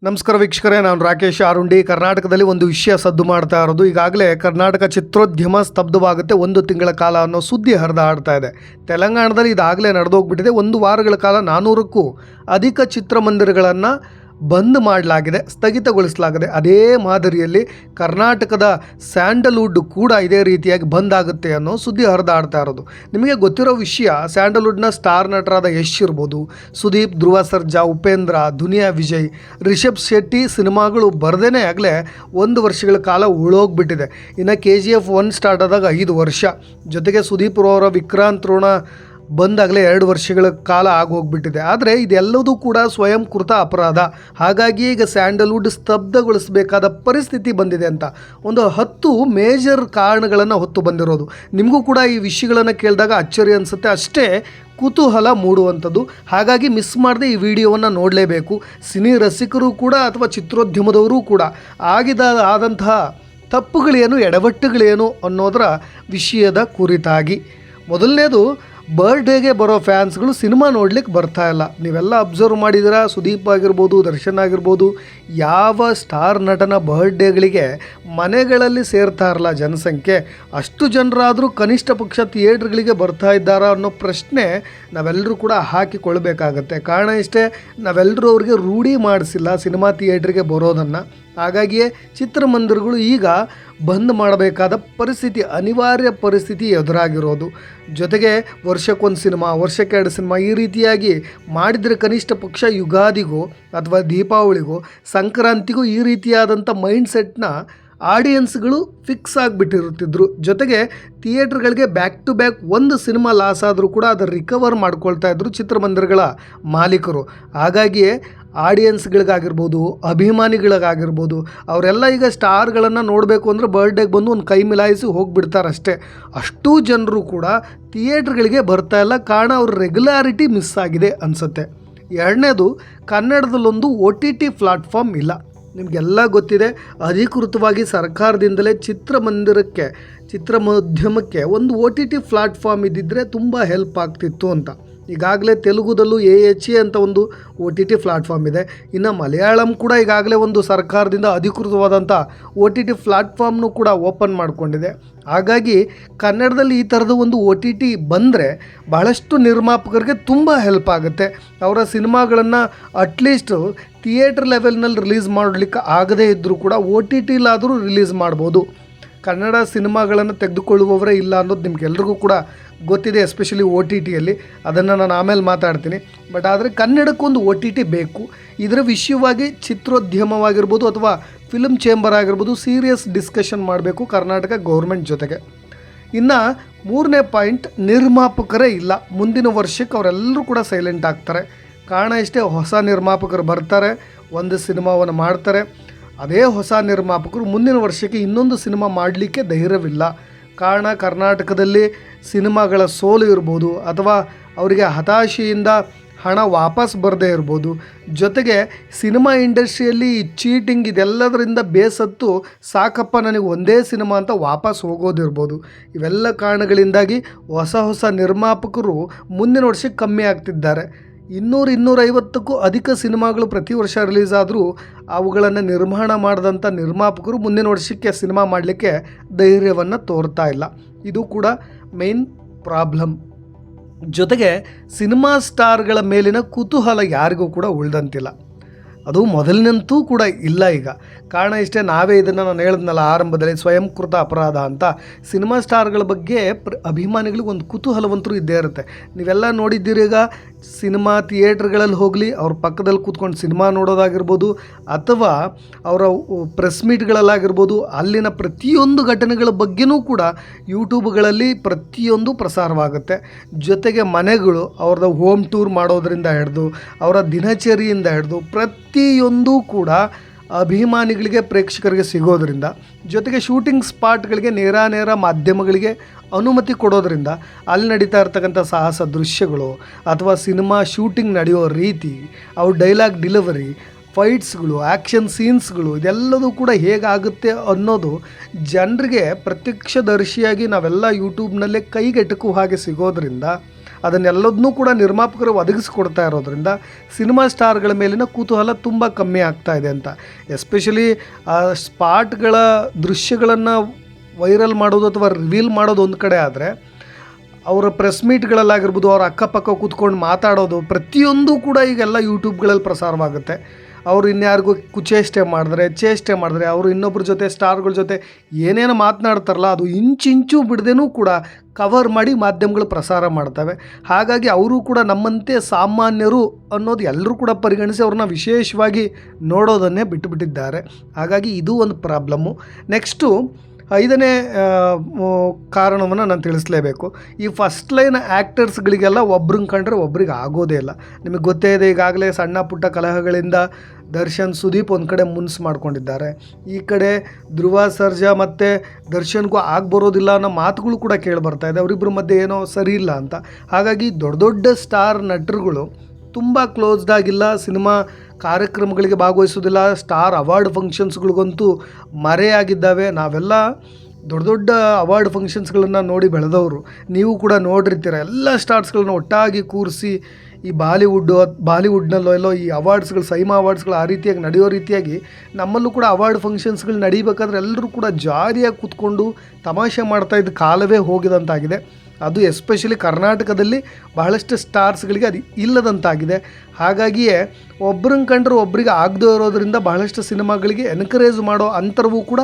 ನಮಸ್ಕಾರ ವೀಕ್ಷಕರೇ, ನಾನು ರಾಕೇಶ್ ಆರುಂಡಿ. ಕರ್ನಾಟಕದಲ್ಲಿ ಒಂದು ವಿಷಯ ಸದ್ದು ಮಾಡ್ತಾ ಇರೋದು. ಈಗಾಗಲೇ ಕರ್ನಾಟಕ ಚಿತ್ರೋದ್ಯಮ ಸ್ತಬ್ಧವಾಗುತ್ತೆ 1 ತಿಂಗಳ ಕಾಲ ಅನ್ನೋ ಸುದ್ದಿ ಹರಿದಾಡ್ತಾ ಇದೆ. ತೆಲಂಗಾಣದಲ್ಲಿ ಇದಾಗಲೇ ನಡೆದೋಗ್ಬಿಟ್ಟಿದೆ. 1 ವಾರಗಳ ಕಾಲ 400ಕ್ಕೂ ಅಧಿಕ ಚಿತ್ರಮಂದಿರಗಳನ್ನು ಬಂದ್ ಮಾಡಲಾಗಿದೆ, ಸ್ಥಗಿತಗೊಳಿಸಲಾಗಿದೆ. ಅದೇ ಮಾದರಿಯಲ್ಲಿ ಕರ್ನಾಟಕದ ಸ್ಯಾಂಡಲ್ವುಡ್ ಕೂಡ ಇದೇ ರೀತಿಯಾಗಿ ಬಂದ್ ಆಗುತ್ತೆ ಅನ್ನೋ ಸುದ್ದಿ ಹರಿದಾಡ್ತಾ ಇರೋದು. ನಿಮಗೆ ಗೊತ್ತಿರೋ ವಿಷಯ, ಸ್ಯಾಂಡಲ್ವುಡ್ನ ಸ್ಟಾರ್ ನಟರಾದ ಯಶ್ ಇರ್ಬೋದು, ಸುದೀಪ್, ಧ್ರುವ ಸರ್ಜಾ, ಉಪೇಂದ್ರ, ದುನಿಯಾ ವಿಜಯ್, ರಿಷಬ್ ಶೆಟ್ಟಿ ಸಿನಿಮಾಗಳು ಬರ್ದೇನೆ ಆಗಲೇ 1 ವರ್ಷಗಳ ಕಾಲ ಉಳೋಗ್ಬಿಟ್ಟಿದೆ. ಇನ್ನು KGF 1 ಸ್ಟಾರ್ಟ್ ಆದಾಗ 5 ವರ್ಷ, ಜೊತೆಗೆ ಸುದೀಪ್ ಅವರ ವಿಕ್ರಾಂತ್ ರೋಣ ಬಂದಾಗಲೇ 2 ವರ್ಷಗಳ ಕಾಲ ಆಗೋಗ್ಬಿಟ್ಟಿದೆ. ಆದರೆ ಇದೆಲ್ಲದೂ ಕೂಡ ಸ್ವಯಂ ಕೃತ ಅಪರಾಧ. ಹಾಗಾಗಿ ಈಗ ಸ್ಯಾಂಡಲ್ವುಡ್ ಸ್ತಬ್ಧಗೊಳಿಸಬೇಕಾದ ಪರಿಸ್ಥಿತಿ ಬಂದಿದೆ ಅಂತ ಒಂದು 10 ಮೇಜರ್ ಕಾರಣಗಳನ್ನು ಹೊತ್ತು ಬಂದಿರೋದು. ನಿಮಗೂ ಕೂಡ ಈ ವಿಷಯಗಳನ್ನು ಕೇಳಿದಾಗ ಅಚ್ಚರಿ ಅನಿಸುತ್ತೆ, ಅಷ್ಟೇ ಕುತೂಹಲ ಮೂಡುವಂಥದ್ದು. ಹಾಗಾಗಿ ಮಿಸ್ ಮಾಡದೆ ಈ ವಿಡಿಯೋವನ್ನು ನೋಡಲೇಬೇಕು. ಸಿನಿ ರಸಿಕರು ಕೂಡ ಅಥವಾ ಚಿತ್ರೋದ್ಯಮದವರು ಕೂಡ ಆದಂತಹ ತಪ್ಪುಗಳೇನು, ಎಡವಟ್ಟುಗಳೇನು ಅನ್ನೋದರ ವಿಷಯದ ಕುರಿತಾಗಿ. ಮೊದಲನೇದು, ಬರ್ಡೇಗೆ ಬರೋ ಫ್ಯಾನ್ಸ್ಗಳು ಸಿನಿಮಾ ನೋಡ್ಲಿಕ್ಕೆ ಬರ್ತಾ ಇಲ್ಲ. ನೀವೆಲ್ಲ ಅಬ್ಸರ್ವ್ ಮಾಡಿದ್ದೀರಾ, ಸುದೀಪ್ ಆಗಿರ್ಬೋದು, ದರ್ಶನ್ ಆಗಿರ್ಬೋದು, ಯಾವ ಸ್ಟಾರ್ ನಟನ ಬರ್ಡೇಗಳಿಗೆ ಮನೆಗಳಲ್ಲಿ ಸೇರ್ತಾ ಇರಲ್ಲ ಜನಸಂಖ್ಯೆ. ಅಷ್ಟು ಜನರಾದರೂ ಕನಿಷ್ಠ ಪಕ್ಷ ಥಿಯೇಟ್ರ್ಗಳಿಗೆ ಬರ್ತಾ ಇದ್ದಾರಾ ಅನ್ನೋ ಪ್ರಶ್ನೆ ನಾವೆಲ್ಲರೂ ಕೂಡ ಹಾಕಿಕೊಳ್ಬೇಕಾಗತ್ತೆ. ಕಾರಣ ಇಷ್ಟೇ, ನಾವೆಲ್ಲರೂ ಅವ್ರಿಗೆ ರೂಢಿ ಮಾಡಿಸಿಲ್ಲ ಸಿನಿಮಾ ಥಿಯೇಟ್ರಿಗೆ ಬರೋದನ್ನು. ಹಾಗಾಗಿಯೇ ಚಿತ್ರಮಂದಿರಗಳು ಈಗ ಬಂದ್ ಮಾಡಬೇಕಾದ ಪರಿಸ್ಥಿತಿ, ಅನಿವಾರ್ಯ ಪರಿಸ್ಥಿತಿ ಎದುರಾಗಿರೋದು. ಜೊತೆಗೆ ವರ್ಷಕ್ಕೊಂದು ಸಿನಿಮಾ, ವರ್ಷಕ್ಕೆ 2 ಸಿನಿಮಾ ಈ ರೀತಿಯಾಗಿ ಮಾಡಿದರೆ ಕನಿಷ್ಠ ಪಕ್ಷ ಯುಗಾದಿಗೋ ಅಥವಾ ದೀಪಾವಳಿಗೋ ಸಂಕ್ರಾಂತಿಗೂ ಈ ರೀತಿಯಾದಂಥ ಮೈಂಡ್ಸೆಟ್ನ ಆಡಿಯನ್ಸ್ಗಳು ಫಿಕ್ಸ್ ಆಗಿಬಿಟ್ಟಿರುತ್ತಿದ್ರು. ಜೊತೆಗೆ ಥಿಯೇಟ್ರ್ಗಳಿಗೆ back to back 1 cinema loss ಆದರೂ ಕೂಡ ಅದನ್ನು ರಿಕವರ್ ಮಾಡ್ಕೊಳ್ತಾ ಇದ್ರು ಚಿತ್ರಮಂದಿರಗಳ ಮಾಲೀಕರು. ಹಾಗಾಗಿಯೇ ಆಡಿಯನ್ಸ್ಗಳಿಗಾಗಿರ್ಬೋದು, ಅಭಿಮಾನಿಗಳಿಗಾಗಿರ್ಬೋದು, ಅವರೆಲ್ಲ ಈಗ ಸ್ಟಾರ್ಗಳನ್ನು ನೋಡಬೇಕು ಅಂದರೆ ಬರ್ಡೇಗೆ ಬಂದು ಒಂದು ಕೈ ಮಿಲಾಯಿಸಿ ಹೋಗಿಬಿಡ್ತಾರಷ್ಟೇ. ಅಷ್ಟೂ ಜನರು ಕೂಡ ಥಿಯೇಟ್ರ್ಗಳಿಗೆ ಬರ್ತಾ ಇಲ್ಲ. ಕಾರಣ ಅವ್ರ ರೆಗ್ಯುಲಾರಿಟಿ ಮಿಸ್ ಆಗಿದೆ ಅನಿಸುತ್ತೆ. ಎರಡನೇದು, ಕನ್ನಡದಲ್ಲೊಂದು OTT ಪ್ಲಾಟ್ಫಾರ್ಮ್ ಇಲ್ಲ. ನಿಮಗೆಲ್ಲ ಗೊತ್ತಿದೆ, ಅಧಿಕೃತವಾಗಿ ಸರ್ಕಾರದಿಂದಲೇ ಚಿತ್ರಮಾಧ್ಯಮಕ್ಕೆ ಒಂದು OTT ಪ್ಲಾಟ್ಫಾರ್ಮ್ ಇದ್ದಿದ್ದರೆ ತುಂಬ ಹೆಲ್ಪ್ ಆಗ್ತಿತ್ತು ಅಂತ. ಈಗಾಗಲೇ ತೆಲುಗುದಲ್ಲೂ AHA ಅಂತ ಒಂದು OTT ಪ್ಲಾಟ್ಫಾರ್ಮ್ ಇದೆ. ಇನ್ನು ಮಲಯಾಳಂ ಕೂಡ ಈಗಾಗಲೇ ಒಂದು ಸರ್ಕಾರದಿಂದ ಅಧಿಕೃತವಾದಂಥ OTT ಪ್ಲಾಟ್ಫಾರ್ಮ್ನು ಕೂಡ ಓಪನ್ ಮಾಡಿಕೊಂಡಿದೆ. ಹಾಗಾಗಿ ಕನ್ನಡದಲ್ಲಿ ಈ ಥರದ ಒಂದು OTT ಬಂದರೆ ಬಹಳಷ್ಟು ನಿರ್ಮಾಪಕರಿಗೆ ತುಂಬ ಹೆಲ್ಪ್ ಆಗುತ್ತೆ. ಅವರ ಸಿನಿಮಾಗಳನ್ನು ಅಟ್ಲೀಸ್ಟ್ ಥಿಯೇಟ್ರ್ ಲೆವೆಲ್ನಲ್ಲಿ ರಿಲೀಸ್ ಮಾಡಲಿಕ್ಕೆ ಆಗದೇ ಇದ್ದರೂ ಕೂಡ OTTಲಾದರೂ ರಿಲೀಸ್ ಮಾಡ್ಬೋದು. ಕನ್ನಡ ಸಿನಿಮಾಗಳನ್ನು ತೆಗೆದುಕೊಳ್ಳುವವರೇ ಇಲ್ಲ ಅನ್ನೋದು ನಿಮಗೆಲ್ರಿಗೂ ಕೂಡ ಗೊತ್ತಿದೆ, ಎಸ್ಪೆಷಲಿ OTTಯಲ್ಲಿ. ಅದನ್ನು ನಾನು ಆಮೇಲೆ ಮಾತಾಡ್ತೀನಿ. ಬಟ್ ಆದರೆ ಕನ್ನಡಕ್ಕೊಂದು OTT ಬೇಕು. ಇದರ ವಿಷಯವಾಗಿ ಚಿತ್ರೋದ್ಯಮವಾಗಿರ್ಬೋದು ಅಥವಾ ಫಿಲ್ಮ್ ಚೇಂಬರ್ ಆಗಿರ್ಬೋದು ಸೀರಿಯಸ್ ಡಿಸ್ಕಷನ್ ಮಾಡಬೇಕು ಕರ್ನಾಟಕ ಗೌರ್ಮೆಂಟ್ ಜೊತೆಗೆ. ಇನ್ನು 3ನೇ ಪಾಯಿಂಟ್, ನಿರ್ಮಾಪಕರೇ ಇಲ್ಲ. ಮುಂದಿನ ವರ್ಷಕ್ಕೆ ಅವರೆಲ್ಲರೂ ಕೂಡ ಸೈಲೆಂಟ್ ಆಗ್ತಾರೆ. ಕಾರಣ ಇಷ್ಟೇ, ಹೊಸ ನಿರ್ಮಾಪಕರು ಬರ್ತಾರೆ, ಒಂದು ಸಿನಿಮಾವನ್ನು ಮಾಡ್ತಾರೆ. ಅದೇ ಹೊಸ ನಿರ್ಮಾಪಕರು ಮುಂದಿನ ವರ್ಷಕ್ಕೆ ಇನ್ನೊಂದು ಸಿನಿಮಾ ಮಾಡಲಿಕ್ಕೆ ಧೈರ್ಯವಿಲ್ಲ. ಕಾರಣ ಕರ್ನಾಟಕದಲ್ಲಿ ಸಿನಿಮಾಗಳ ಸೋಲು ಇರ್ಬೋದು, ಅಥವಾ ಅವರಿಗೆ ಹತಾಶೆಯಿಂದ ಹಣ ವಾಪಸ್ ಬರದೇ ಇರ್ಬೋದು. ಜೊತೆಗೆ ಸಿನಿಮಾ ಇಂಡಸ್ಟ್ರಿಯಲ್ಲಿ ಚೀಟಿಂಗ್ ಇದೆಲ್ಲದರಿಂದ ಬೇಸತ್ತು ಸಾಕಪ್ಪ ನನಗೆ ಒಂದೇ ಸಿನಿಮಾ ಅಂತ ವಾಪಸ್ ಹೋಗೋದಿರ್ಬೋದು. ಇವೆಲ್ಲ ಕಾರಣಗಳಿಂದಾಗಿ ಹೊಸ ನಿರ್ಮಾಪಕರು ಮುಂದಿನ ವರ್ಷಕ್ಕೆ ಕಮ್ಮಿ ಆಗ್ತಿದ್ದಾರೆ. 200-250ಕ್ಕೂ ಅಧಿಕ ಸಿನಿಮಾಗಳು ಪ್ರತಿ ವರ್ಷ ರಿಲೀಸ್ ಆದರೂ ಅವುಗಳನ್ನು ನಿರ್ಮಾಣ ಮಾಡಿದಂಥ ನಿರ್ಮಾಪಕರು ಮುಂದಿನ ವರ್ಷಕ್ಕೆ ಸಿನಿಮಾ ಮಾಡಲಿಕ್ಕೆ ಧೈರ್ಯವನ್ನು ತೋರ್ತಾ ಇಲ್ಲ. ಇದು ಕೂಡ ಮೇನ್ ಪ್ರಾಬ್ಲಮ್. ಜೊತೆಗೆ ಸಿನಿಮಾ ಸ್ಟಾರ್ಗಳ ಮೇಲಿನ ಕುತೂಹಲ ಯಾರಿಗೂ ಕೂಡ ಉಳಿದಂತಿಲ್ಲ. ಅದು ಮೊದಲಿನಂತೂ ಕೂಡ ಇಲ್ಲ ಈಗ. ಕಾರಣ ಇಷ್ಟೇ, ನಾವೇ ಇದನ್ನು ನಾನು ಹೇಳಿದ್ನಲ್ಲ ಆರಂಭದಲ್ಲಿ, ಸ್ವಯಂಕೃತ ಅಪರಾಧ ಅಂತ. ಸಿನಿಮಾ ಸ್ಟಾರ್ಗಳ ಬಗ್ಗೆ ಅಭಿಮಾನಿಗಳಿಗೆ ಒಂದು ಕುತೂಹಲವಂತರೂ ಇದ್ದೇ ಇರುತ್ತೆ. ನೀವೆಲ್ಲ ನೋಡಿದ್ದೀರಿ, ಈಗ ಸಿನಿಮಾ ಥಿಯೇಟ್ರ್ಗಳಲ್ಲಿ ಹೋಗಲಿ, ಅವ್ರ ಪಕ್ಕದಲ್ಲಿ ಕೂತ್ಕೊಂಡು ಸಿನಿಮಾ ನೋಡೋದಾಗಿರ್ಬೋದು, ಅಥವಾ ಅವರ ಪ್ರೆಸ್ ಮೀಟ್ಗಳಲ್ಲಾಗಿರ್ಬೋದು, ಅಲ್ಲಿನ ಪ್ರತಿಯೊಂದು ಘಟನೆಗಳ ಬಗ್ಗೆನೂ ಕೂಡ ಯೂಟ್ಯೂಬ್ಗಳಲ್ಲಿ ಪ್ರತಿಯೊಂದು ಪ್ರಸಾರವಾಗುತ್ತೆ. ಜೊತೆಗೆ ಮನೆಗಳು ಅವ್ರದ್ದು ಹೋಮ್ ಟೂರ್ ಮಾಡೋದರಿಂದ ಹಿಡಿದು ಅವರ ದಿನಚರಿಯಿಂದ ಹಿಡಿದು ಪ್ರತಿಯೊಂದು ಕೂಡ ಅಭಿಮಾನಿಗಳಿಗೆ, ಪ್ರೇಕ್ಷಕರಿಗೆ ಸಿಗೋದರಿಂದ, ಜೊತೆಗೆ ಶೂಟಿಂಗ್ ಸ್ಪಾಟ್ಗಳಿಗೆ ನೇರ ಮಾಧ್ಯಮಗಳಿಗೆ ಅನುಮತಿ ಕೊಡೋದರಿಂದ ಅಲ್ಲಿ ನಡೀತಾ ಇರ್ತಕ್ಕಂಥ ಸಾಹಸ ದೃಶ್ಯಗಳು ಅಥವಾ ಸಿನಿಮಾ ಶೂಟಿಂಗ್ ನಡೆಯೋ ರೀತಿ, ಅವ್ರ ಡೈಲಾಗ್ ಡೆಲಿವರಿ, ಫೈಟ್ಸ್ಗಳು, ಆ್ಯಕ್ಷನ್ ಸೀನ್ಸ್ಗಳು, ಇದೆಲ್ಲದೂ ಕೂಡ ಹೇಗಾಗುತ್ತೆ ಅನ್ನೋದು ಜನರಿಗೆ ಪ್ರತ್ಯಕ್ಷದರ್ಶಿಯಾಗಿ ನಾವೆಲ್ಲ ಯೂಟ್ಯೂಬ್ನಲ್ಲೇ ಕೈಗೆಟಕುವ ಹಾಗೆ ಸಿಗೋದ್ರಿಂದ ಅದನ್ನೆಲ್ಲದನ್ನೂ ಕೂಡ ನಿರ್ಮಾಪಕರು ಒದಗಿಸ್ಕೊಡ್ತಾ ಇರೋದ್ರಿಂದ ಸಿನಿಮಾ ಸ್ಟಾರ್ಗಳ ಮೇಲಿನ ಕುತೂಹಲ ತುಂಬ ಕಮ್ಮಿ ಆಗ್ತಾ ಇದೆ ಅಂತ. ಎಸ್ಪೆಷಲಿ ಆ ಸ್ಪಾಟ್ಗಳ ದೃಶ್ಯಗಳನ್ನು ವೈರಲ್ ಮಾಡೋದು ಅಥವಾ ರಿವೀಲ್ ಮಾಡೋದು ಒಂದು ಕಡೆ ಆದರೆ, ಅವರ ಪ್ರೆಸ್ ಮೀಟ್ಗಳಲ್ಲಾಗಿರ್ಬೋದು, ಅವ್ರ ಅಕ್ಕಪಕ್ಕ ಕೂತ್ಕೊಂಡು ಮಾತಾಡೋದು ಪ್ರತಿಯೊಂದು ಕೂಡ ಈಗೆಲ್ಲ ಯೂಟ್ಯೂಬ್ಗಳಲ್ಲಿ ಪ್ರಸಾರವಾಗುತ್ತೆ. ಅವರು ಇನ್ಯಾರಿಗೂ ಚೇಷ್ಟೆ ಮಾಡಿದ್ರೆ ಅವರು ಇನ್ನೊಬ್ಬರ ಜೊತೆ ಸ್ಟಾರ್ಗಳ ಜೊತೆ ಏನೇನು ಮಾತನಾಡ್ತಾರಲ್ಲ ಅದು ಇಂಚಿಂಚು ಬಿಡದೇನೂ ಕೂಡ ಕವರ್ ಮಾಡಿ ಮಾಧ್ಯಮಗಳು ಪ್ರಸಾರ ಮಾಡ್ತವೆ. ಹಾಗಾಗಿ ಅವರು ಕೂಡ ನಮ್ಮಂತೆ ಸಾಮಾನ್ಯರು ಅನ್ನೋದು ಎಲ್ಲರೂ ಕೂಡ ಪರಿಗಣಿಸಿ ಅವ್ರನ್ನ ವಿಶೇಷವಾಗಿ ನೋಡೋದನ್ನೇ ಬಿಟ್ಟುಬಿಟ್ಟಿದ್ದಾರೆ. ಹಾಗಾಗಿ ಇದು ಒಂದು ಪ್ರಾಬ್ಲಮ್ಮು. ನೆಕ್ಸ್ಟು 5ನೇ ಕಾರಣವನ್ನು ನಾನು ತಿಳಿಸಲೇಬೇಕು. ಈ ಫಸ್ಟ್ ಲೈನ್ ಆ್ಯಕ್ಟರ್ಸ್ಗಳಿಗೆಲ್ಲ ಒಬ್ರನ್ನ ಕಂಡ್ರೆ ಒಬ್ರಿಗೆ ಆಗೋದೇ ಇಲ್ಲ. ನಿಮಗೆ ಗೊತ್ತೇ ಇದೆ, ಈಗಾಗಲೇ ಸಣ್ಣ ಪುಟ್ಟ ಕಲಹಗಳಿಂದ ದರ್ಶನ್ ಸುದೀಪ್ ಒಂದು ಕಡೆ ಮುನ್ಸು ಮಾಡ್ಕೊಂಡಿದ್ದಾರೆ. ಈ ಕಡೆ ಧ್ರುವ ಸರ್ಜಾ ಮತ್ತು ದರ್ಶನ್ಗೂ ಆಗ್ಬರೋದಿಲ್ಲ ಅನ್ನೋ ಮಾತುಗಳು ಕೂಡ ಕೇಳಿಬರ್ತಾ ಇದೆ. ಅವರಿಬ್ಬರ ಮಧ್ಯೆ ಏನೋ ಸರಿ ಇಲ್ಲ ಅಂತ. ಹಾಗಾಗಿ ದೊಡ್ಡ ದೊಡ್ಡ ಸ್ಟಾರ್ ನಟರುಗಳು ತುಂಬ ಕ್ಲೋಸ್ಡಾಗಿಲ್ಲ, ಸಿನಿಮಾ ಕಾರ್ಯಕ್ರಮಗಳಿಗೆ ಭಾಗವಹಿಸೋದಿಲ್ಲ, ಸ್ಟಾರ್ ಅವಾರ್ಡ್ ಫಂಕ್ಷನ್ಸ್ಗಳಿಗಂತೂ ಮರೆಯಾಗಿದ್ದಾವೆ. ನಾವೆಲ್ಲ ದೊಡ್ಡ ದೊಡ್ಡ ಅವಾರ್ಡ್ ಫಂಕ್ಷನ್ಸ್ಗಳನ್ನು ನೋಡಿ ಬೆಳೆದವರು, ನೀವು ಕೂಡ ನೋಡಿರ್ತೀರ. ಎಲ್ಲ ಸ್ಟಾರ್ಸ್ಗಳನ್ನ ಒಟ್ಟಾಗಿ ಕೂರಿಸಿ ಈ ಬಾಲಿವುಡ್ನಲ್ಲೋ ಎಲ್ಲೋ ಈ ಅವಾರ್ಡ್ಸ್ಗಳು, ಸೈಮಾ ಅವಾರ್ಡ್ಸ್ಗಳು ಆ ರೀತಿಯಾಗಿ ನಡೆಯೋ ರೀತಿಯಾಗಿ ನಮ್ಮಲ್ಲೂ ಕೂಡ ಅವಾರ್ಡ್ ಫಂಕ್ಷನ್ಸ್ಗಳು ನಡೀಬೇಕಾದ್ರೆ ಎಲ್ಲರೂ ಕೂಡ ಜಾರಿಯಾಗಿ ಕೂತ್ಕೊಂಡು ತಮಾಷೆ ಮಾಡ್ತಾಯಿದ್ದ ಕಾಲವೇ ಹೋಗಿದಂತಾಗಿದೆ. ಅದು ಎಸ್ಪೆಷಲಿ ಕರ್ನಾಟಕದಲ್ಲಿ ಬಹಳಷ್ಟು ಸ್ಟಾರ್ಸ್ಗಳಿಗೆ ಅದು ಇಲ್ಲದಂತಾಗಿದೆ. ಹಾಗಾಗಿಯೇ ಒಬ್ರನ್ನ ಕಂಡ್ರೆ ಒಬ್ರಿಗೆ ಆಗದೇ ಇರೋದ್ರಿಂದ ಬಹಳಷ್ಟು ಸಿನಿಮಾಗಳಿಗೆ ಎನ್ಕರೇಜ್ ಮಾಡೋ ಅಂತರವೂ ಕೂಡ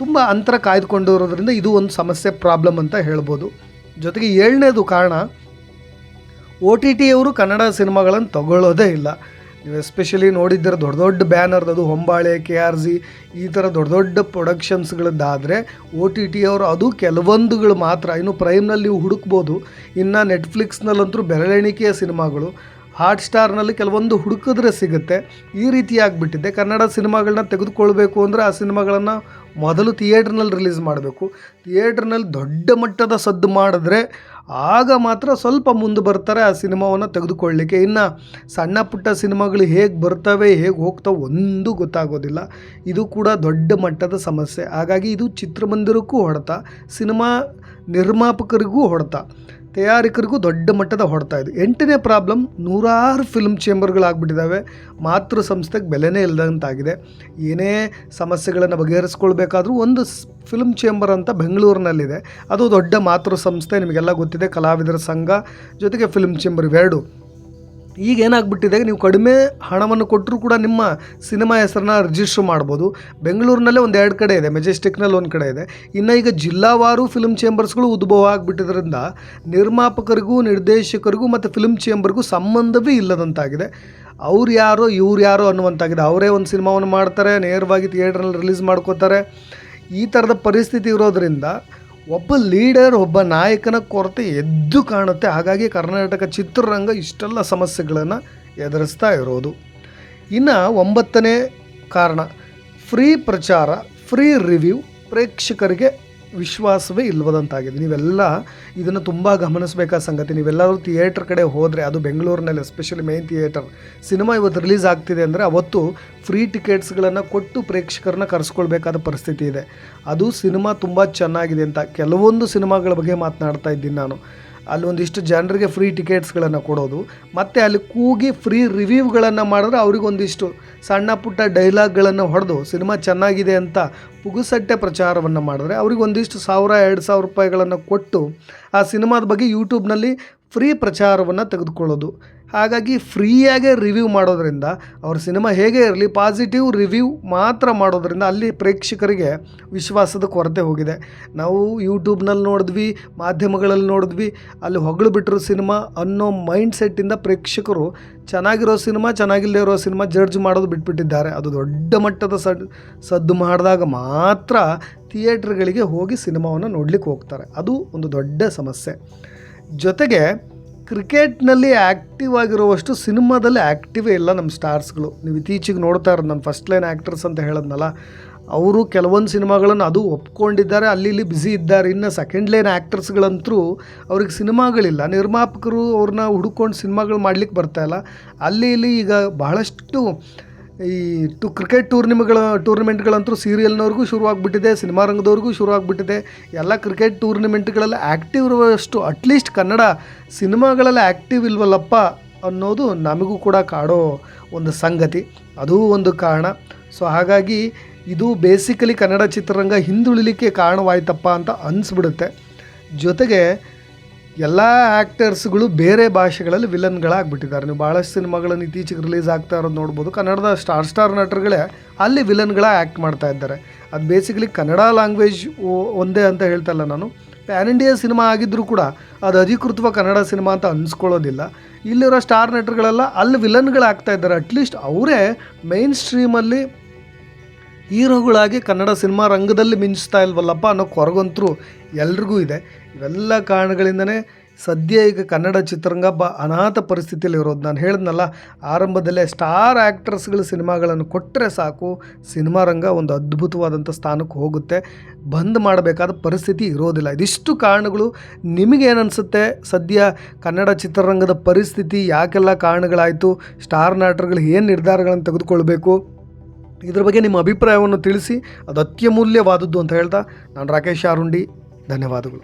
ತುಂಬ ಅಂತರ ಕಾಯ್ದುಕೊಂಡು ಇರೋದ್ರಿಂದ ಇದು ಒಂದು ಸಮಸ್ಯೆ, ಪ್ರಾಬ್ಲಮ್ ಅಂತ ಹೇಳ್ಬೋದು. ಜೊತೆಗೆ 7ನೇದು ಕಾರಣ, OTT ಅವರು ಕನ್ನಡ ಸಿನಿಮಾಗಳನ್ನು ತಗೊಳ್ಳೋದೇ ಇಲ್ಲ. ನೀವು ಎಸ್ಪೆಷಲಿ ನೋಡಿದ್ದರೆ ದೊಡ್ಡ ದೊಡ್ಡ ಬ್ಯಾನರ್ದು ಹೊಂಬಾಳೆ, KRZ ಈ ಥರ ದೊಡ್ಡ ದೊಡ್ಡ ಪ್ರೊಡಕ್ಷನ್ಸ್ಗಳದ್ದಾದರೆ OTT ಅವರು ಅದು ಕೆಲವೊಂದುಗಳು ಮಾತ್ರ. ಇನ್ನು ಪ್ರೈಮ್ನಲ್ಲಿ ನೀವು ಹುಡುಕ್ಬೋದು, ಇನ್ನು ನೆಟ್ಫ್ಲಿಕ್ಸ್ನಲ್ಲಂತೂ ಬೆರಳೆಣಿಕೆಯ ಸಿನಿಮಾಗಳು, ಹಾಟ್ಸ್ಟಾರ್ನಲ್ಲಿ ಕೆಲವೊಂದು ಹುಡುಕಿದ್ರೆ ಸಿಗುತ್ತೆ. ಈ ರೀತಿಯಾಗಿಬಿಟ್ಟಿದೆ. ಕನ್ನಡ ಸಿನಿಮಾಗಳನ್ನ ತೆಗೆದುಕೊಳ್ಬೇಕು ಅಂದರೆ ಆ ಸಿನಿಮಾಗಳನ್ನು ಮೊದಲು ಥಿಯೇಟ್ರ್ನಲ್ಲಿ ರಿಲೀಸ್ ಮಾಡಬೇಕು. ಥಿಯೇಟ್ರ್ನಲ್ಲಿ ದೊಡ್ಡ ಮಟ್ಟದ ಸದ್ದು ಮಾಡಿದ್ರೆ ಆಗ ಮಾತ್ರ ಸ್ವಲ್ಪ ಮುಂದೆ ಬರ್ತಾರೆ ಆ ಸಿನಿಮಾವನ್ನು ತೆಗೆದುಕೊಳ್ಳಲಿಕ್ಕೆ. ಇನ್ನು ಸಣ್ಣ ಪುಟ್ಟ ಸಿನಿಮಾಗಳು ಹೇಗೆ ಬರ್ತವೆ, ಹೇಗೆ ಹೋಗ್ತವೆ ಒಂದು ಗೊತ್ತಾಗೋದಿಲ್ಲ. ಇದು ಕೂಡ ದೊಡ್ಡ ಮಟ್ಟದ ಸಮಸ್ಯೆ. ಹಾಗಾಗಿ ಇದು ಚಿತ್ರಮಂದಿರಕ್ಕೂ ಹೊಡೆತ, ಸಿನಿಮಾ ನಿರ್ಮಾಪಕರಿಗೂ ಹೊಡೆತ, ತಯಾರಿಕರಿಗೂ ದೊಡ್ಡ ಮಟ್ಟದ ಹೊಡೆತ ಇದು. 8ನೇ ಪ್ರಾಬ್ಲಮ್, ನೂರಾರು ಫಿಲ್ಮ್ ಚೇಂಬರ್ಗಳಾಗ್ಬಿಟ್ಟಿದ್ದಾವೆ. ಮಾತೃ ಸಂಸ್ಥೆಗೆ ಬೆಲೆನೇ ಇಲ್ಲದಂತಾಗಿದೆ. ಏನೇ ಸಮಸ್ಯೆಗಳನ್ನು ಬಗೆಹರಿಸ್ಕೊಳ್ಬೇಕಾದ್ರೂ ಒಂದು ಫಿಲ್ಮ್ ಚೇಂಬರ್ ಅಂತ ಬೆಂಗಳೂರಿನಲ್ಲಿದೆ, ಅದು ದೊಡ್ಡ ಮಾತೃ ಸಂಸ್ಥೆ, ನಿಮಗೆಲ್ಲ ಗೊತ್ತಿದೆ. ಕಲಾವಿದರ ಸಂಘ ಜೊತೆಗೆ ಫಿಲ್ಮ್ ಚೇಂಬರ್ ಇವೆರಡು. ಈಗ ಏನಾಗ್ಬಿಟ್ಟಿದೆ, ನೀವು ಕಡಿಮೆ ಹಣವನ್ನು ಕೊಟ್ಟರೂ ಕೂಡ ನಿಮ್ಮ ಸಿನಿಮಾ ಹೆಸರನ್ನ ರಿಜಿಸ್ಟ್ರ್ ಮಾಡ್ಬೋದು. ಬೆಂಗಳೂರಿನಲ್ಲೇ 1-2 ಕಡೆ ಇದೆ, ಮೆಜೆಸ್ಟಿಕ್ನಲ್ಲಿ ಒಂದು ಕಡೆ ಇದೆ. ಇನ್ನು ಈಗ ಜಿಲ್ಲಾವಾರು ಫಿಲ್ಮ್ ಚೇಂಬರ್ಸ್ಗಳು ಉದ್ಭವ ಆಗಿಬಿಟ್ಟಿದ್ರಿಂದ ನಿರ್ಮಾಪಕರಿಗೂ ನಿರ್ದೇಶಕರಿಗೂ ಮತ್ತು ಫಿಲ್ಮ್ ಚೇಂಬರ್ಗೂ ಸಂಬಂಧವೇ ಇಲ್ಲದಂತಾಗಿದೆ. ಅವ್ರು ಯಾರೋ ಇವ್ರು ಯಾರೋ ಅನ್ನುವಂತಾಗಿದೆ. ಅವರೇ ಒಂದು ಸಿನಿಮಾವನ್ನು ಮಾಡ್ತಾರೆ, ನೇರವಾಗಿ ಥಿಯೇಟ್ರಲ್ಲಿ ರಿಲೀಸ್ ಮಾಡ್ಕೋತಾರೆ. ಈ ಥರದ ಪರಿಸ್ಥಿತಿ ಇರೋದರಿಂದ ಒಬ್ಬ ಲೀಡರ್, ಒಬ್ಬ ನಾಯಕನ ಕೊರತೆ ಎದ್ದು ಕಾಣುತ್ತೆ. ಹಾಗಾಗಿ ಕರ್ನಾಟಕ ಚಿತ್ರರಂಗ ಇಷ್ಟೆಲ್ಲ ಸಮಸ್ಯೆಗಳನ್ನು ಎದುರಿಸ್ತಾ ಇರೋದು. ಇನ್ನು 9ನೇ ಕಾರಣ, ಫ್ರೀ ಪ್ರಚಾರ, ಫ್ರೀ ರಿವ್ಯೂ, ಪ್ರೇಕ್ಷಕರಿಗೆ ವಿಶ್ವಾಸವೇ ಇಲ್ಲದಂತಾಗಿದೆ. ನೀವೆಲ್ಲ ಇದನ್ನು ತುಂಬ ಗಮನಿಸಬೇಕಾದ ಸಂಗತಿ. ನೀವೆಲ್ಲರೂ ಥಿಯೇಟ್ರ್ ಕಡೆ ಹೋದರೆ, ಅದು ಬೆಂಗಳೂರಿನಲ್ಲಿ ಎಸ್ಪೆಷಲಿ ಮೇನ್ ಥಿಯೇಟರ್, ಸಿನಿಮಾ ಇವತ್ತು ರಿಲೀಸ್ ಆಗ್ತಿದೆ ಅಂದರೆ ಅವತ್ತು ಫ್ರೀ ಟಿಕೆಟ್ಸ್ಗಳನ್ನು ಕೊಟ್ಟು ಪ್ರೇಕ್ಷಕರನ್ನ ಕರೆಸ್ಕೊಳ್ಬೇಕಾದ ಪರಿಸ್ಥಿತಿ ಇದೆ. ಅದು ಸಿನಿಮಾ ತುಂಬ ಚೆನ್ನಾಗಿದೆ ಅಂತ. ಕೆಲವೊಂದು ಸಿನಿಮಾಗಳ ಬಗ್ಗೆ ಮಾತನಾಡ್ತಾ ಇದ್ದೀನಿ ನಾನು. ಅಲ್ಲಿ ಒಂದಿಷ್ಟು ಜನರಿಗೆ ಫ್ರೀ ಟಿಕೆಟ್ಸ್ಗಳನ್ನು ಕೊಡೋದು, ಮತ್ತು ಅಲ್ಲಿ ಕೂಗಿ ಫ್ರೀ ರಿವ್ಯೂಗಳನ್ನು ಮಾಡಿದ್ರೆ ಅವ್ರಿಗೊಂದಿಷ್ಟು ಸಣ್ಣ ಪುಟ್ಟ ಡೈಲಾಗ್ಗಳನ್ನು ಹೊಡೆದು ಸಿನಿಮಾ ಚೆನ್ನಾಗಿದೆ ಅಂತ ಪುಗುಸಟ್ಟೆ ಪ್ರಚಾರವನ್ನು ಮಾಡಿದ್ರೆ ಅವ್ರಿಗೊಂದಿಷ್ಟು 1000-2000 ರೂಪಾಯಿಗಳನ್ನು ಕೊಟ್ಟು ಆ ಸಿನಿಮಾದ ಬಗ್ಗೆ ಯೂಟ್ಯೂಬ್ನಲ್ಲಿ ಫ್ರೀ ಪ್ರಚಾರವನ್ನು ತೆಗೆದುಕೊಳ್ಳೋದು. ಹಾಗಾಗಿ ಫ್ರೀಯಾಗೇ ರಿವ್ಯೂ ಮಾಡೋದ್ರಿಂದ ಅವ್ರ ಸಿನಿಮಾ ಹೇಗೆ ಇರಲಿ ಪಾಸಿಟಿವ್ ರಿವ್ಯೂ ಮಾತ್ರ ಮಾಡೋದ್ರಿಂದ ಅಲ್ಲಿ ಪ್ರೇಕ್ಷಕರಿಗೆ ವಿಶ್ವಾಸದ ಕೊರತೆ ಹೋಗಿದೆ. ನಾವು ಯೂಟ್ಯೂಬ್ನಲ್ಲಿ ನೋಡಿದ್ವಿ, ಮಾಧ್ಯಮಗಳಲ್ಲಿ ನೋಡಿದ್ವಿ, ಅಲ್ಲಿ ಹೊಗಳು ಬಿಟ್ಟರು ಸಿನಿಮಾ ಅನ್ನೋ ಮೈಂಡ್ ಸೆಟ್ಟಿಂದ ಪ್ರೇಕ್ಷಕರು ಚೆನ್ನಾಗಿರೋ ಸಿನಿಮಾ, ಚೆನ್ನಾಗಿಲ್ಲದೆ ಇರೋ ಸಿನಿಮಾ ಜಡ್ಜ್ ಮಾಡೋದು ಬಿಟ್ಬಿಟ್ಟಿದ್ದಾರೆ. ಅದು ದೊಡ್ಡ ಮಟ್ಟದ ಸದ್ದು ಮಾಡಿದಾಗ ಮಾತ್ರ ಥಿಯೇಟ್ರ್ಗಳಿಗೆ ಹೋಗಿ ಸಿನಿಮಾವನ್ನು ನೋಡಲಿಕ್ಕೆ ಹೋಗ್ತಾರೆ. ಅದು ಒಂದು ದೊಡ್ಡ ಸಮಸ್ಯೆ. ಜೊತೆಗೆ ಕ್ರಿಕೆಟ್ನಲ್ಲಿ ಆ್ಯಕ್ಟಿವ್ ಆಗಿರುವಷ್ಟು ಸಿನಿಮಾದಲ್ಲಿ ಆ್ಯಕ್ಟಿವೇ ಇಲ್ಲ ನಮ್ಮ ಸ್ಟಾರ್ಸ್ಗಳು. ನೀವು ಇತ್ತೀಚೆಗೆ ನೋಡ್ತಾ ಇರೋದು, ನಾನು ಫಸ್ಟ್ ಲೈನ್ ಆ್ಯಕ್ಟರ್ಸ್ ಅಂತ ಹೇಳಿದ್ನಲ್ಲ, ಅವರು ಕೆಲವೊಂದು ಸಿನಿಮಾಗಳನ್ನು ಅದು ಒಪ್ಕೊಂಡಿದ್ದಾರೆ, ಅಲ್ಲಿ ಇಲ್ಲಿ ಬ್ಯುಸಿ ಇದ್ದಾರೆ. ಇನ್ನು ಸೆಕೆಂಡ್ ಲೈನ್ ಆ್ಯಕ್ಟರ್ಸ್ಗಳಂತೂ ಅವ್ರಿಗೆ ಸಿನಿಮಾಗಳಿಲ್ಲ, ನಿರ್ಮಾಪಕರು ಅವ್ರನ್ನ ಹುಡುಕೊಂಡು ಸಿನಿಮಾಗಳು ಮಾಡಲಿಕ್ಕೆ ಬರ್ತಾಯಿಲ್ಲ. ಅಲ್ಲಿ ಇಲ್ಲಿ ಈಗ ಬಹಳಷ್ಟು ಈ ಕ್ರಿಕೆಟ್ ಟೂರ್ನಿಮೆಂಟ್ಗಳಂತೂ ಸೀರಿಯಲ್ನವ್ರಿಗೂ ಶುರುವಾಗ್ಬಿಟ್ಟಿದೆ, ಸಿನಿಮಾ ರಂಗದವ್ರಿಗೂ ಶುರುವಾಗ್ಬಿಟ್ಟಿದೆ. ಎಲ್ಲ ಕ್ರಿಕೆಟ್ ಟೂರ್ನಿಮೆಂಟ್ಗಳಲ್ಲಿ ಆ್ಯಕ್ಟಿವ್ ಇರುವಷ್ಟು ಅಟ್ಲೀಸ್ಟ್ ಕನ್ನಡ ಸಿನಿಮಾಗಳಲ್ಲಿ ಆ್ಯಕ್ಟಿವ್ ಇಲ್ವಲ್ಲಪ್ಪ ಅನ್ನೋದು ನಮಗೂ ಕೂಡ ಕಾಡೋ ಒಂದು ಸಂಗತಿ. ಅದೂ ಒಂದು ಕಾರಣ. ಸೊ ಹಾಗಾಗಿ ಇದು ಬೇಸಿಕಲಿ ಕನ್ನಡ ಚಿತ್ರರಂಗ ಹಿಂದುಳಿಲಿಕ್ಕೆ ಕಾರಣವಾಯ್ತಪ್ಪ ಅಂತ ಅನಿಸ್ಬಿಡುತ್ತೆ. ಜೊತೆಗೆ ಎಲ್ಲ ಆ್ಯಕ್ಟರ್ಸ್ಗಳು ಬೇರೆ ಭಾಷೆಗಳಲ್ಲಿ ವಿಲನ್ಗಳಾಗ್ಬಿಟ್ಟಿದ್ದಾರೆ. ನೀವು ಭಾಳಷ್ಟು ಸಿನಿಮಾಗಳನ್ನು ಇತ್ತೀಚೆಗೆ ರಿಲೀಸ್ ಆಗ್ತಾ ಇರೋದು ನೋಡ್ಬೋದು. ಕನ್ನಡದ ಸ್ಟಾರ್ ನಟರುಗಳೇ ಅಲ್ಲಿ ವಿಲನ್ಗಳ ಆ್ಯಕ್ಟ್ ಮಾಡ್ತಾ ಇದ್ದಾರೆ. ಅದು ಬೇಸಿಕಲಿ ಕನ್ನಡ ಲ್ಯಾಂಗ್ವೇಜ್ ಒಂದೇ ಅಂತ ಹೇಳ್ತಾ ಇಲ್ಲ ನಾನು. ಪ್ಯಾನ್ ಇಂಡಿಯಾ ಸಿನಿಮಾ ಆಗಿದ್ದರೂ ಕೂಡ ಅದು ಅಧಿಕೃತವಾಗಿ ಕನ್ನಡ ಸಿನಿಮಾ ಅಂತ ಅನಿಸ್ಕೊಳ್ಳೋದಿಲ್ಲ. ಇಲ್ಲಿರೋ ಸ್ಟಾರ್ ನಟರುಗಳೆಲ್ಲ ಅಲ್ಲಿ ವಿಲನ್ಗಳಾಗ್ತಾ ಇದ್ದಾರೆ. ಅಟ್ಲೀಸ್ಟ್ ಅವರೇ ಮೈನ್ ಸ್ಟ್ರೀಮಲ್ಲಿ ಹೀರೋಗಳಾಗಿ ಕನ್ನಡ ಸಿನಿಮಾ ರಂಗದಲ್ಲಿ ಮಿಂಚ್ತಾ ಇಲ್ವಲ್ಲಪ್ಪ ಅನ್ನೋ ಕೊರಗಂತರೂ ಎಲ್ರಿಗೂ ಇದೆ. ಇವೆಲ್ಲ ಕಾರಣಗಳಿಂದನೇ ಸದ್ಯ ಈಗ ಕನ್ನಡ ಚಿತ್ರರಂಗ ಅನಾಥ ಪರಿಸ್ಥಿತಿಯಲ್ಲಿ ಇರೋದು. ನಾನು ಹೇಳಿದ್ನಲ್ಲ ಆರಂಭದಲ್ಲೇ, ಸ್ಟಾರ್ ಆ್ಯಕ್ಟರ್ಸ್ಗಳು ಸಿನಿಮಾಗಳನ್ನು ಕೊಟ್ಟರೆ ಸಾಕು, ಸಿನಿಮಾ ರಂಗ ಒಂದು ಅದ್ಭುತವಾದಂಥ ಸ್ಥಾನಕ್ಕೆ ಹೋಗುತ್ತೆ. ಬಂದ್ ಮಾಡಬೇಕಾದ ಪರಿಸ್ಥಿತಿ ಇರೋದಿಲ್ಲ. ಇದಿಷ್ಟು ಕಾರಣಗಳು. ನಿಮಗೇನನ್ಸುತ್ತೆ ಸದ್ಯ ಕನ್ನಡ ಚಿತ್ರರಂಗದ ಪರಿಸ್ಥಿತಿ ಯಾಕೆಲ್ಲ ಕಾರಣಗಳಾಯಿತು, ಸ್ಟಾರ್ ನಟರುಗಳು ಏನು ನಿರ್ಧಾರಗಳನ್ನು ತೆಗೆದುಕೊಳ್ಬೇಕು, ಇದ್ರ ಬಗ್ಗೆ ನಿಮ್ಮ ಅಭಿಪ್ರಾಯವನ್ನು ತಿಳಿಸಿ. ಅದು ಅತ್ಯಮೂಲ್ಯವಾದದ್ದು ಅಂತ ಹೇಳ್ತಾ ನಾನು ರಾಕೇಶ್ ಆರುಂಡಿ. ಧನ್ಯವಾದಗಳು.